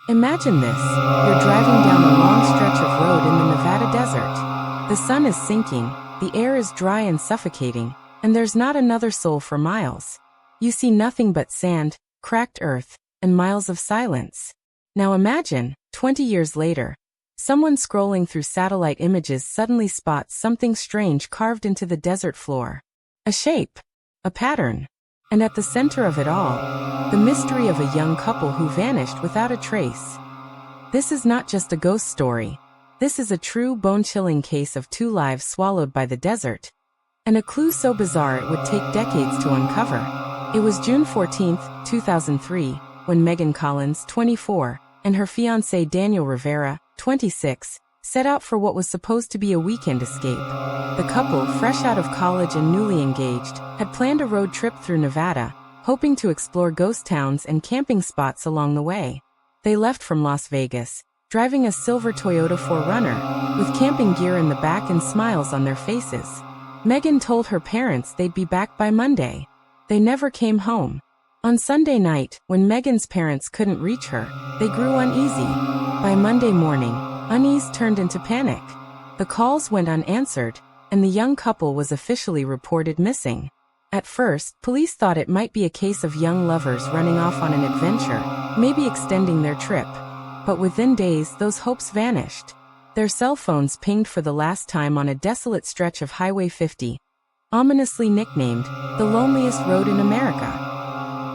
Imagine this. You're driving down a long stretch of road in the Nevada desert. The sun is sinking, the air is dry and suffocating, and there's not another soul for miles. You see nothing but sand, cracked earth, and miles of silence. Now imagine, 20 years later, someone scrolling through satellite images suddenly spots something strange carved into the desert floor. A shape. A pattern. And at the center of it all, the mystery of a young couple who vanished without a trace. This is not just a ghost story. This is a true bone-chilling case of two lives swallowed by the desert. And a clue so bizarre it would take decades to uncover. It was June 14, 2003, when Megan Collins, 24, and her fiancé Daniel Rivera, 26, set out for what was supposed to be a weekend escape. The couple, fresh out of college and newly engaged, had planned a road trip through Nevada, hoping to explore ghost towns and camping spots along the way. They left from Las Vegas, driving a silver Toyota 4Runner, with camping gear in the back and smiles on their faces. Megan told her parents they'd be back by Monday. They never came home. On Sunday night, when Megan's parents couldn't reach her, they grew uneasy. By Monday morning, unease turned into panic. The calls went unanswered, and the young couple was officially reported missing. At first, police thought it might be a case of young lovers running off on an adventure, maybe extending their trip. But within days, those hopes vanished. Their cell phones pinged for the last time on a desolate stretch of Highway 50, ominously nicknamed the loneliest road in America.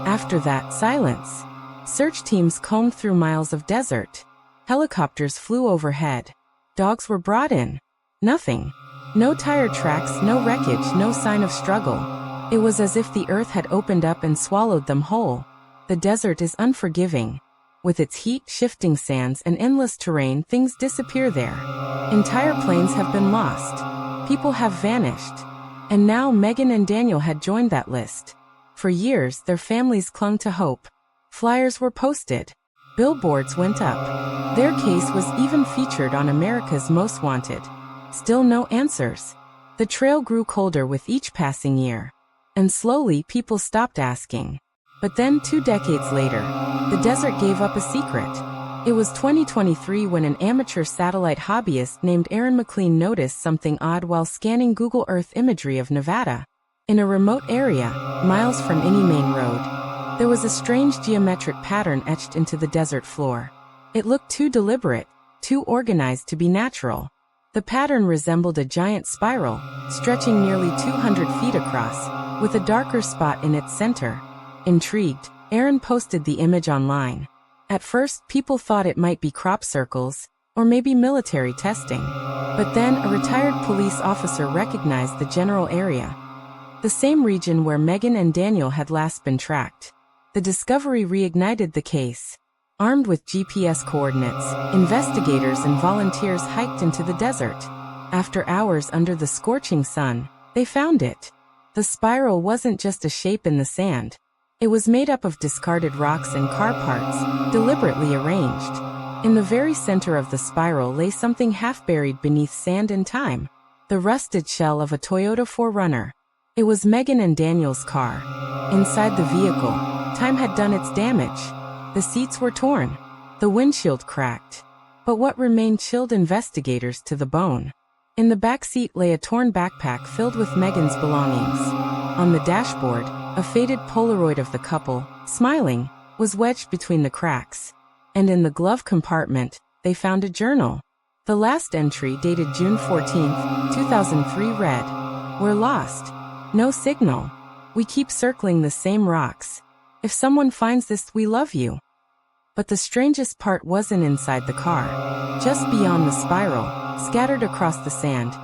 After that, silence. Search teams combed through miles of desert. Helicopters flew overhead. Dogs were brought in. Nothing. No tire tracks, no wreckage, no sign of struggle. It was as if the earth had opened up and swallowed them whole. The desert is unforgiving. With its heat, shifting sands, and endless terrain, things disappear there. Entire plains have been lost. People have vanished. And now Megan and Daniel had joined that list. For years, their families clung to hope. Flyers were posted. Billboards went up. Their case was even featured on America's Most Wanted. Still no answers. The trail grew colder with each passing year. And slowly, people stopped asking. But then 2 decades later, the desert gave up a secret. It was 2023 when an amateur satellite hobbyist named Aaron McLean noticed something odd while scanning Google Earth imagery of Nevada. In a remote area, miles from any main road, there was a strange geometric pattern etched into the desert floor. It looked too deliberate, too organized to be natural. The pattern resembled a giant spiral, stretching nearly 200 feet across, with a darker spot in its center. Intrigued, Aaron posted the image online. At first, people thought it might be crop circles, or maybe military testing. But then, a retired police officer recognized the general area. The same region where Megan and Daniel had last been tracked. The discovery reignited the case. Armed with GPS coordinates, investigators and volunteers hiked into the desert. After hours under the scorching sun, they found it. The spiral wasn't just a shape in the sand. It was made up of discarded rocks and car parts, deliberately arranged. In the very center of the spiral lay something half buried beneath sand and time. The rusted shell of a Toyota 4Runner. It was Megan and Daniel's car. Inside the vehicle, time had done its damage. The seats were torn. The windshield cracked. But what remained chilled investigators to the bone. In the back seat lay a torn backpack filled with Megan's belongings. On the dashboard, a faded Polaroid of the couple, smiling, was wedged between the cracks. And in the glove compartment, they found a journal. The last entry, dated June 14, 2003, read, "We're lost. No signal. We keep circling the same rocks. If someone finds this, we love you." But the strangest part wasn't inside the car. Just beyond the spiral, scattered across the sand,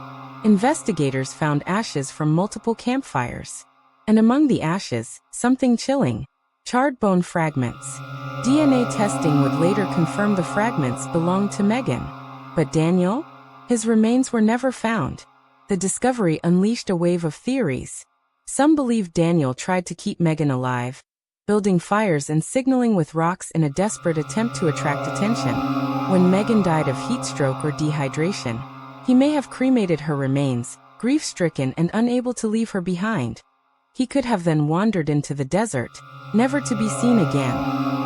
investigators found ashes from multiple campfires. And among the ashes, something chilling. Charred bone fragments. DNA testing would later confirm the fragments belonged to Megan. But Daniel? His remains were never found. The discovery unleashed a wave of theories. Some believed Daniel tried to keep Megan alive, building fires and signaling with rocks in a desperate attempt to attract attention. When Megan died of heat stroke or dehydration, he may have cremated her remains, grief-stricken and unable to leave her behind. He could have then wandered into the desert, never to be seen again.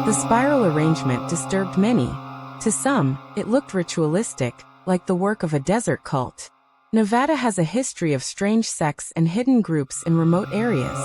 The spiral arrangement disturbed many. To some, it looked ritualistic, like the work of a desert cult. Nevada has a history of strange sects and hidden groups in remote areas.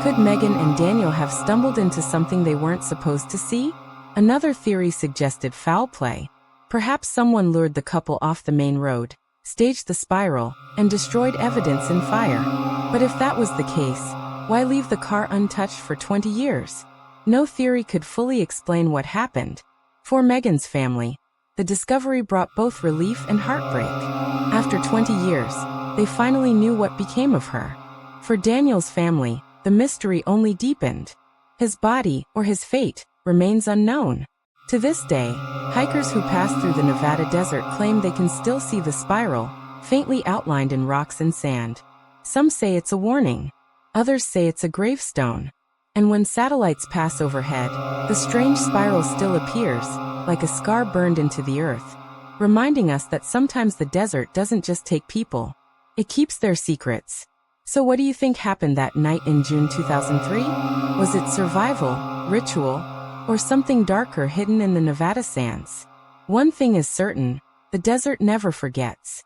Could Megan and Daniel have stumbled into something they weren't supposed to see? Another theory suggested foul play. Perhaps someone lured the couple off the main road, staged the spiral, and destroyed evidence in fire. But if that was the case, why leave the car untouched for 20 years? No theory could fully explain what happened. For Megan's family, the discovery brought both relief and heartbreak. After 20 years, they finally knew what became of her. For Daniel's family, the mystery only deepened. His body, or his fate, remains unknown. To this day, hikers who pass through the Nevada desert claim they can still see the spiral, faintly outlined in rocks and sand. Some say it's a warning. Others say it's a gravestone. And when satellites pass overhead, the strange spiral still appears, like a scar burned into the earth, reminding us that sometimes the desert doesn't just take people. It keeps their secrets. So what do you think happened that night in June 2003? Was it survival, ritual, or something darker hidden in the Nevada sands? One thing is certain, the desert never forgets.